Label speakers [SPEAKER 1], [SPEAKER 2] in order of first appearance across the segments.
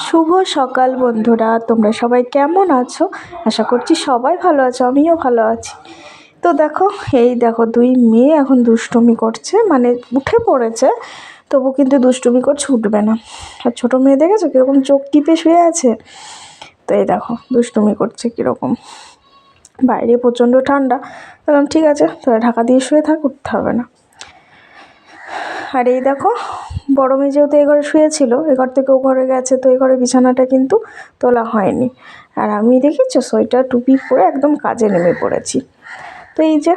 [SPEAKER 1] শুভ সকাল বন্ধুরা, তোমরা সবাই কেমন আছো? আশা করছি সবাই ভালো আছো, আমিও ভালো আছি। তো দেখো, এই দেখো দুই মেয়ে এখন দুষ্টুমি করছে, মানে উঠে পড়েছে, তবু কিন্তু দুষ্টুমি করছে, উঠবে না। আর ছোটো মেয়ে দেখেছো কীরকম চোখ টিপে শুয়ে আছে? তো এই দেখো দুষ্টুমি করছে কীরকম। বাইরে প্রচণ্ড ঠান্ডা, বললাম ঠিক আছে তোরা ঢাকা দিয়ে শুয়ে থাক, উঠতে হবে না। আর এই দেখো বড় মেয়ে যেহেতু এ ঘরে শুয়েছিল, এ ঘর থেকে ও ঘরে গেছে, তো এ ঘরে বিছানাটা কিন্তু তোলা হয়নি। আর আমি দেখেছো সোয়েটার টুপি পরে একদম কাজে নেমে পড়েছি। তো এই যে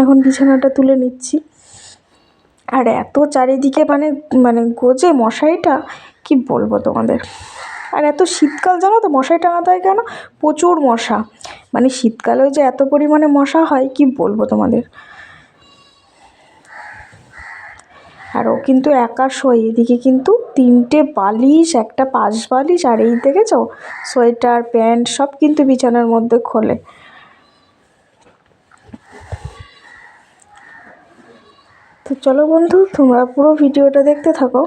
[SPEAKER 1] এখন বিছানাটা তুলে নিচ্ছি। আর এত চারিদিকে মানে মানে গোজে মশারিটা, কি বলবো তোমাদের। আর এত শীতকাল, জানো তো মশারি টাঙাতে হয় কেন? প্রচুর মশা, মানে শীতকালেও যে এত পরিমাণে মশা হয় কি বলবো তোমাদের। আর ও কিন্তু একা শোয়, এদিকে কিন্তু 3টে বালিশ, একটা পাশ বালিশ, আর এই দেখেছো সোয়েটার প্যান্ট সব কিন্তু বিছানার মধ্যে খোলে। তো চলো বন্ধু, তোমরা পুরো ভিডিওটা দেখতে থাকো।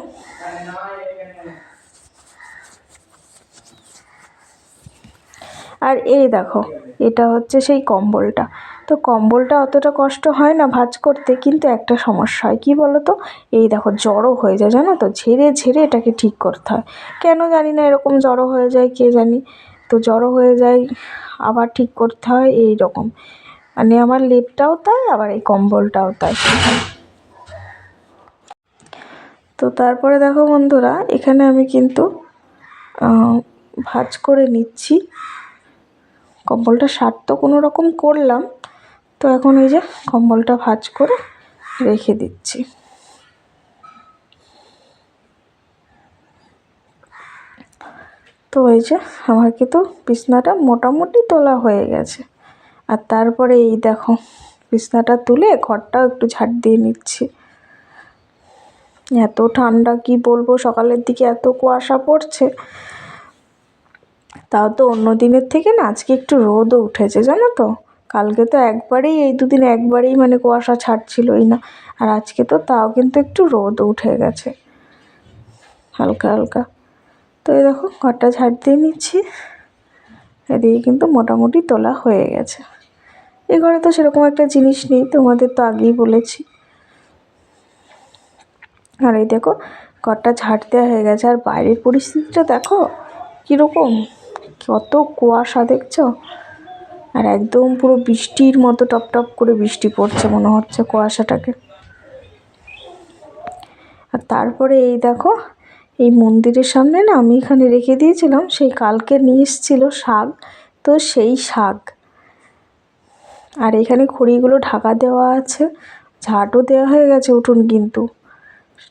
[SPEAKER 1] আর এই দেখো, এটা হচ্ছে সেই কম্বলটা। তো কম্বলটা অতটা কষ্ট হয় না ভাঁজ করতে, কিন্তু একটা সমস্যা হয় কী বলো তো, এই দেখো জড়ো হয়ে যায়, জানো তো, ঝেড়ে ঝেড়ে এটাকে ঠিক করতে হয়। কেন জানি না এরকম জড়ো হয়ে যায়, কে জানি। তো জড়ো হয়ে যায়, আবার ঠিক করতে হয়, এই রকম। মানে আমার লেপটাও তাই, আবার এই কম্বলটাও তাই। তো তারপরে দেখো বন্ধুরা, এখানে আমি কিন্তু ভাঁজ করে নিচ্ছি। কম্বলটা শার্ট তো কোনো রকম করলাম, তো এখন এই যে কম্বলটা ভাঁজ করে রেখে দিচ্ছি। তো এই যে আমার কিন্তু বিছনাটা মোটামুটি তোলা হয়ে গেছে। আর তারপরে এই দেখো বিছনাটা তুলে ঘরটাও একটু ঝাড় দিয়ে নিচ্ছি। এত ঠান্ডা কি বলবো, সকালের দিকে এত কুয়াশা পড়ছে। তাও তো অন্য দিনের থেকে না আজকে একটু রোদও উঠেছে, জানো তো। কালকে তো একবারেই, এই দুদিন একবারেই মানে কুয়াশা ছাড়ছিলই না। আর আজকে তো তাও কিন্তু একটু রোদ উঠে গেছে হালকা হালকা। তো এই দেখো ঘরটা ঝাড় দিয়ে নিচ্ছি। এদিকে কিন্তু মোটামুটি তোলা হয়ে গেছে। এই ঘরে তো সেরকম একটা জিনিস নেই, তোমাদের তো আগেই বলেছি। আর এই দেখো ঘরটা ঝাড় দেওয়া হয়ে গেছে। আর বাইরের পরিস্থিতিটা দেখো কীরকম, কত কুয়াশা দেখছো। আর একদম পুরো বৃষ্টির মতো টপ টপ করে বৃষ্টি পড়ছে মনে হচ্ছে কুয়াশাটাকে। আর তারপরে এই দেখো, এই মন্দিরের সামনে না আমি এখানে রেখে দিয়েছিলাম সেই কালকে নিয়ে এসেছিল শাক, তো সেই শাক। আর এখানে খড়িগুলো ঢাকা দেওয়া আছে, ঝাঁটও দেওয়া হয়ে গেছে উঠোন, কিন্তু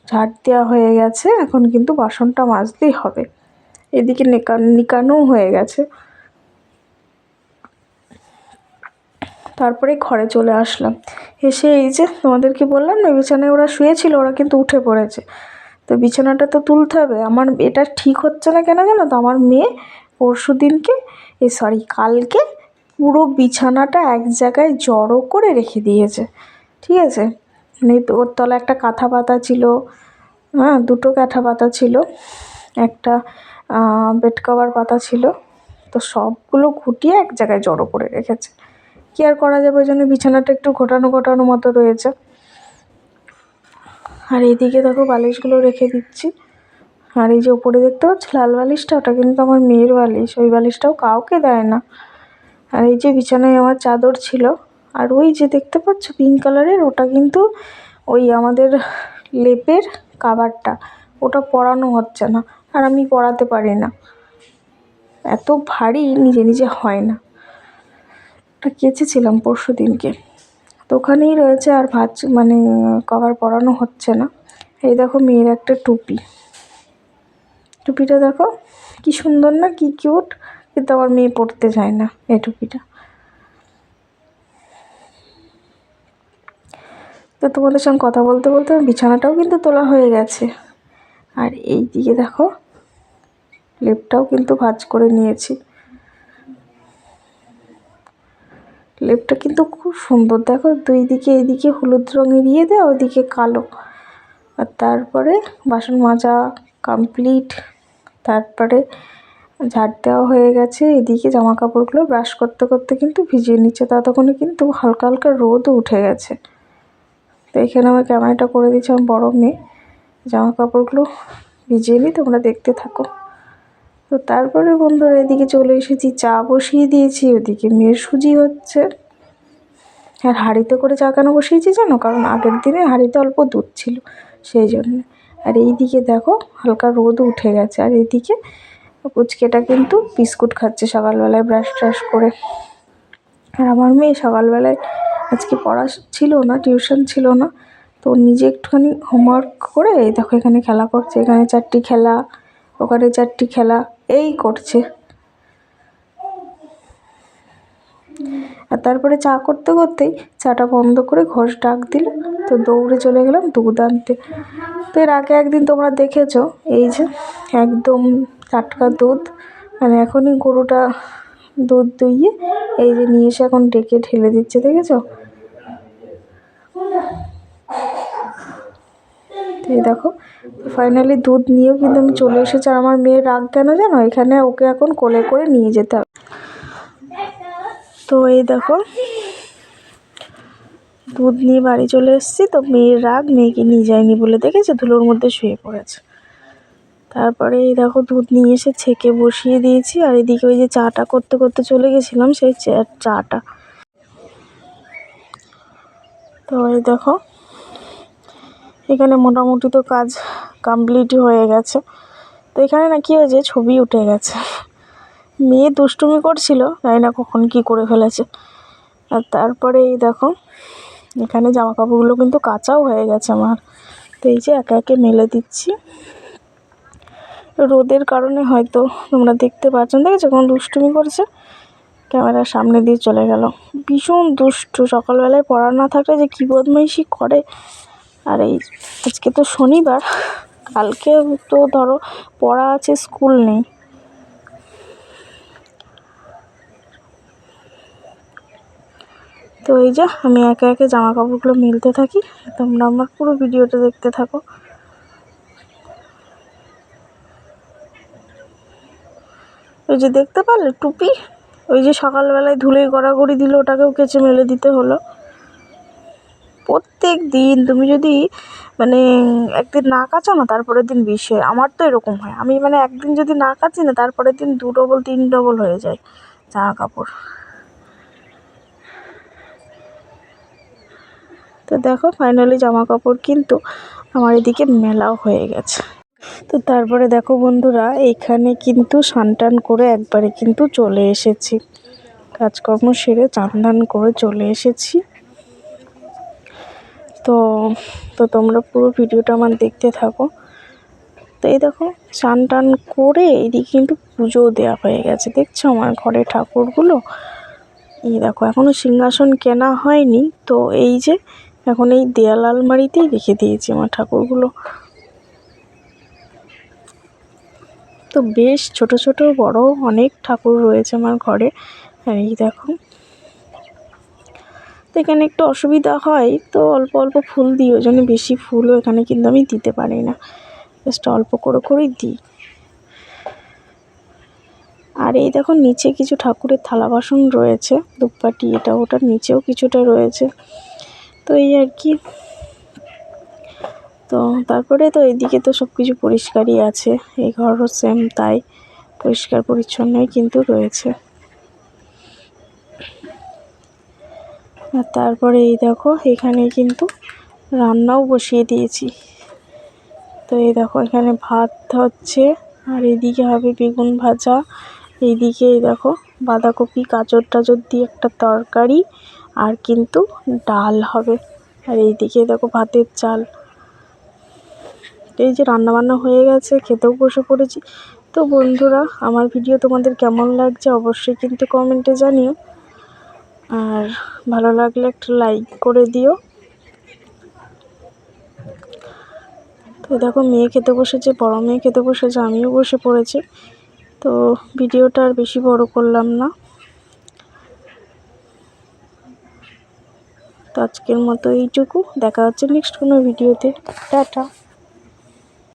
[SPEAKER 1] ঝাঁট দেওয়া হয়ে গেছে। এখন কিন্তু বাসনটা মাজলেই হবে। এদিকে নিকানোও হয়ে গেছে। তারপরে ঘরে চলে আসলাম। এসে এই যে তোমাদেরকে বললাম না বিছানায় ওরা শুয়েছিল, ওরা কিন্তু উঠে পড়েছে। তো বিছানাটা তো তুলতে হবে। আমার এটা ঠিক হচ্ছে না কেন জানো তো, আমার মেয়ে কালকে পুরো বিছানাটা এক জায়গায় জড়ো করে রেখে দিয়েছে, ঠিক আছে। মানে ওর তলা একটা কাঁথা পাতা ছিল, হ্যাঁ 2টো কাঁথা পাতা ছিল, একটা বেড কভার পাতা ছিল। তো সবগুলো খুঁটিয়ে এক জায়গায় জড়ো করে রেখেছে। কী আর করা যাবে, ওই জন্য বিছানাটা একটু ঘোটানো ঘোটানো মতো রয়েছে। আর এইদিকে দেখো বালিশগুলো রেখে দিচ্ছি। আর এই যে ওপরে দেখতে পাচ্ছ লাল বালিশটা, ওটা কিন্তু আমার মেয়ের বালিশ, ওই বালিশটাও কাউকে দেয় না। আর এই যে বিছানায় আমার চাদর ছিল, আর ওই যে দেখতে পাচ্ছ পিঙ্ক কালারের, ওটা কিন্তু ওই আমাদের লেপের কাভারটা, ওটা পরানো হচ্ছে না। আর আমি পরাতে পারি না, এত ভারী নিজে নিজে হয় না। ওটা কেচেছিলাম পরশু দিনকে, তো ওখানেই রয়েছে, আর মানে কভার পরানো হচ্ছে না। এই দেখো মেয়ের একটা টুপি, টুপিটা দেখো কি সুন্দর না, কি কিউট, কিন্তু আমার মেয়ে পরতে চায় না এই টুপিটা। তো তোমাদের সঙ্গে কথা বলতে বলতে বিছানাটাও কিন্তু তোলা হয়ে গেছে। আর এই দিকে দেখো লেপটাও কিন্তু ভাঁজ করে নিয়েছি। লেপটা কিন্তু খুব সুন্দর, দেখো দুই দিকে, এইদিকে হলুদ রঙের ইয়ে দেওয়া, ওইদিকে কালো। আর তারপরে বাসন মাজা কমপ্লিট। তারপরে ঝাড় দেওয়া হয়ে গেছে। এদিকে জামা কাপড়গুলো ব্রাশ করতে করতে কিন্তু ভিজিয়ে নিচ্ছে, ততক্ষণে কিন্তু হালকা হালকা রোদও উঠে গেছে। তো এখানে আমার ক্যামেরাটা করে দিচ্ছে আমার বড় মেয়ে। জামা কাপড়গুলো ভিজিয়ে নিই, তোমরা দেখতে থাকো। তো তারপরে বন্ধুরা এদিকে চলে এসেছি, চা বসিয়ে দিয়েছি। ওদিকে মেয়ের সুজি হচ্ছে। আর হাঁড়িতে করে চা কেন বসিয়েছি জানো? কারণ আগের দিনে হাঁড়িতে অল্প দুধ ছিল, সেই জন্য। আর এইদিকে দেখো হালকা রোদ উঠে গেছে। আর এইদিকে পুচকেটা কিন্তু বিস্কুট খাচ্ছে সকালবেলায় ব্রাশ ট্রাশ করে। আর আমার মেয়ে সকালবেলায় আজকে পড়া ছিল না, টিউশন ছিল না, তো নিজে একটুখানি হোমওয়ার্ক করে এই দেখো এখানে খেলা করছে। এখানে 4টি খেলা, ওখানে 4টি খেলা, এই করছে। আর তারপরে চা করতে করতেই চাটা বন্ধ করে ঘর ডাক দিল, তো দৌড়ে চলে গেলাম দুধ আনতে। তো এর আগে একদিন তোমরা দেখেছো, এই যে একদম টাটকা দুধ, মানে এখনই গরুটা দুধ দুইয়ে এই যে নিয়ে এসে এখন ডেকে ঢেলে দিচ্ছে, দেখেছো? এই দেখো ফাইনালি দুধ নিয়েও কিন্তু আমি চলে এসেছি। আর আমার মেয়ের রাগ কেন জানো? এখানে ওকে এখন কোলে করে নিয়ে যেতে হবে। তো এই দেখো দুধ নিয়ে বাড়ি চলে এসেছি। তো মেয়ের রাগ, মেয়েকে নিয়ে যায়নি বলে, দেখেছো ধুলোর মধ্যে শুয়ে পড়েছে। তারপরে এই দেখো দুধ নিয়ে এসে ছেঁকে বসিয়ে দিয়েছি। আর এদিকে ওই যে চাটা করতে করতে চলে গেছিলাম, সেই চাটা। তো এই দেখো এখানে মোটামুটি তো কাজ কমপ্লিটই হয়ে গেছে। তো এখানে না কি হয়েছে, ছবি উঠে গেছে। মেয়ে দুষ্টুমি করছিল, জানি না কখন কী করে ফেলেছে। আর তারপরে এই দেখো এখানে জামা কাপড়গুলো কিন্তু কাচাও হয়ে গেছে আমার। তো এই যে একে একে মেলে দিচ্ছি। রোদের কারণে হয়তো তোমরা দেখতে পাচ্ছ, দেখেছো কোন দুষ্টুমি করছে, ক্যামেরার সামনে দিয়ে চলে গেল। ভীষণ দুষ্টু, সকালবেলায় পড়া না থাকলে যে কী বদমাইশি করে। আর এই আজকে তো শনিবার, কালকে তো ধরো পড়া আছে, স্কুল নেই। তো এই যে আমি একে একে জামা কাপড়গুলো মিলতে থাকি, তোমরা আমার পুরো ভিডিওটা দেখতে থাকো। ওই যে দেখতে পারলে টুপি, ওই যে সকালবেলায় ধুলোয় গড়াগড়ি দিল, ওটাকেও কেচে মেলে দিতে হলো। প্রত্যেক দিন তুমি যদি মানে একদিন না কাচো না, তারপরের দিন বিষে। আমার তো এরকম হয়, আমি মানে একদিন যদি না কাচি না, তারপরের দিন 2 ডবল 3 ডবল হয়ে যায় জামা কাপড়। তো দেখো ফাইনালি জামা কাপড় কিন্তু আমার এদিকে মেলাও হয়ে গেছে। তো তারপরে দেখো বন্ধুরা, এইখানে কিন্তু স্নান করে একবারে কিন্তু চলে এসেছি, কাজকর্ম সেরে চান করে চলে এসেছি। তো তো তোমরা পুরো ভিডিওটা আমার দেখতে থাকো। তো এই দেখো স্নান করে এদিকে কিন্তু পুজোও দেওয়া হয়ে গেছে। দেখছো আমার ঘরে ঠাকুরগুলো, এই দেখো এখনও সিংহাসন কেনা হয়নি। তো এই যে এখন এই দেয়াল আলমারিতেই রেখে দিয়েছি আমার ঠাকুরগুলো। তো বেশ ছোট ছোট বড় অনেক ঠাকুর রয়েছে আমার ঘরে। আর এই দেখো, তো এখানে একটু অসুবিধা হয়, তো অল্প অল্প ফুল দিই, ওই জন্য বেশি ফুলও এখানে কিন্তু আমি দিতে পারি না, জাস্ট অল্প করে করেই দিই। আর এই দেখো নিচে কিছু ঠাকুরের থালা বাসন রয়েছে, ধূপকাঠি এটা ওটার নিচেও কিছুটা রয়েছে। তো এই আর কি। তো তারপরে তো এইদিকে তো সব কিছু পরিষ্কারই আছে, এই ঘরও সেম তাই, পরিষ্কার পরিচ্ছন্নই কিন্তু রয়েছে। আর তারপরে এই দেখো এখানে কিন্তু রান্নাও বসিয়ে দিয়েছি। তো এই দেখো এখানে ভাত হচ্ছে, আর এইদিকে হবে বেগুন ভাজা, এইদিকে এই দেখো বাঁধাকপি গাজর টাজর দিয়ে একটা তরকারি, আর কিন্তু ডাল হবে। আর এইদিকে দেখো ভাতের চাল। এই যে রান্নাবান্না হয়ে গেছে, খেতেও বসে পড়েছি। তো বন্ধুরা আমার ভিডিও তোমাদের কেমন লাগছে অবশ্যই কিন্তু কমেন্টে জানিও, আর ভালো লাগলে একটা লাইক করে দিও। তো দেখো মেয়ে খেতে বসেছে, বড় মেয়ে খেতে বসেছে, আমিও বসে পড়েছি। তো ভিডিওটা আর বেশি বড় করলাম না, তো আজকের মতো এইটুকু। দেখা হচ্ছে নেক্সট কোনো ভিডিওতে। টাটা।